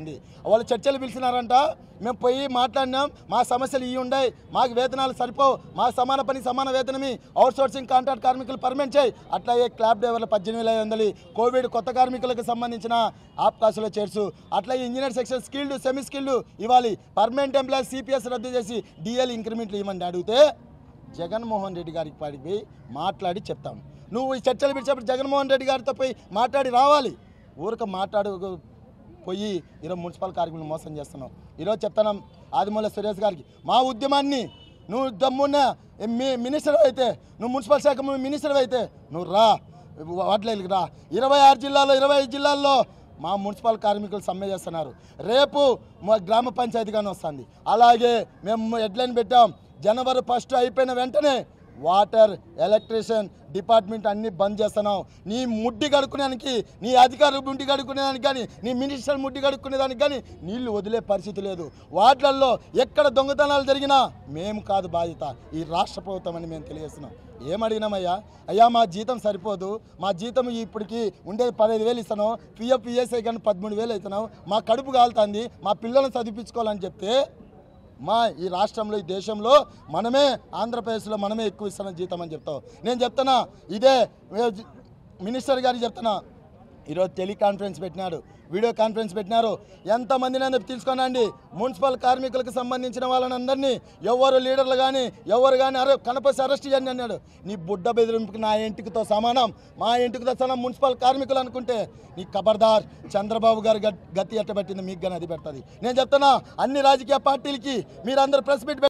ఉంది. వాళ్ళు చర్చలు పిలిచినారంట, మేము పోయి మాట్లాడినాం, మా సమస్యలు ఇవి ఉన్నాయి, మాకు వేతనాలు సరిపోవు, మా సమాన పని సమాన వేతనమి, అవుట్ సోర్సింగ్ కాంట్రాక్ట్ కార్మికులు పర్మనెంట్ చేయి, అట్లాగే క్లాబ్ డ్రైవర్లు 18,500, కోవిడ్ కొత్త కార్మికులకు సంబంధించిన ఆప్కాసులో చేర్చు, అట్లాగే engineer section skilled semi skilled ఇవ్వాలి, పర్మనెంట్ ఎంప్లాయీస్ సిపిఎస్ రద్దు చేసి డిఎల్ ఇంక్రిమెంట్లు ఇవ్వమని అడిగితే జగన్మోహన్ రెడ్డి గారికి పడిపోయి మాట్లాడి చెప్తాం. నువ్వు ఈ చర్చలు పిలిచేప్పుడు జగన్మోహన్ రెడ్డి గారితో పోయి మాట్లాడి రావాలి. ఊరికి పోయి ఈరోజు మున్సిపల్ కార్మికులను మోసం చేస్తున్నావు. ఈరోజు చెప్తున్నాం ఆదిమూల సురేష్ గారికి, మా ఉద్యమాన్ని నువ్వు దమ్మున్న మినిస్టర్ అయితే, నువ్వు మున్సిపల్ శాఖ మినిస్టర్ అయితే నువ్వు రా, వాటికి రా. 26 జిల్లాల్లో 25 జిల్లాల్లో మా మున్సిపల్ కార్మికులు సమ్మె చేస్తున్నారు. రేపు మా గ్రామ పంచాయతీగానే వస్తుంది. అలాగే మేము హెడ్లైన్ పెట్టాం, జనవరి 1 అయిపోయిన వెంటనే వాటర్ ఎలక్ట్రీషియన్ డిపార్ట్మెంట్ అన్నీ బంద్ చేస్తున్నాం. నీ ముడ్డి కడుక్కునేదానికి, నీ అధికారులు ముడ్డి కడుక్కునేదానికి కానీ, నీ మినిస్టర్ ముడ్డి కడుక్కునేదానికి కానీ నీళ్లు వదిలే పరిస్థితి లేదు. వాటిల్లో ఎక్కడ దొంగతనాలు జరిగినా మేము కాదు బాధ్యత, ఈ రాష్ట్ర ప్రభుత్వం అని మేము తెలియజేస్తున్నాం. ఏమడిగినామయ్యా, అయ్యా మా జీతం సరిపోదు, మా జీతం ఇప్పటికి ఉండేది 15,000 ఇస్తున్నాం, పిఎఫ్ పిఎస్ఐ కానీ 13,000 అవుతున్నాం, మా కడుపు కాలుతుంది, మా పిల్లలను చదివించుకోవాలని చెప్తే మా ఈ రాష్ట్రంలో ఈ దేశంలో మనమే ఆంధ్రప్రదేశ్లో మనమే ఎక్కువ ఇస్తున్న జీతం అని చెప్తావు. నేను చెప్తున్నా, ఇదే మినిస్టర్ గారికి చెప్తున్నా, ఈరోజు టెలికాన్ఫరెన్స్ పెట్టినాడు, వీడియో కాన్ఫరెన్స్ పెట్టినారు, ఎంతమందిని తీసుకోనండి. మున్సిపల్ కార్మికులకు సంబంధించిన వాళ్ళని అందరినీ ఎవరు లీడర్లు కానీ ఎవరు కానీ కనపసి అరెస్ట్ చేయండి అన్నాడు. నీ బుడ్డ బెదిరింపుకి నా ఇంటికితో సమానం, మా ఇంటికితో సమానం మున్సిపల్ కార్మికులు అనుకుంటే నీ ఖబర్దార్. చంద్రబాబు గారు గతి ఎట్టబెట్టింది మీకు కానీ అది పెడుతుంది. నేను చెప్తున్నా, అన్ని రాజకీయ పార్టీలకి మీరందరూ ప్రెస్ మీట్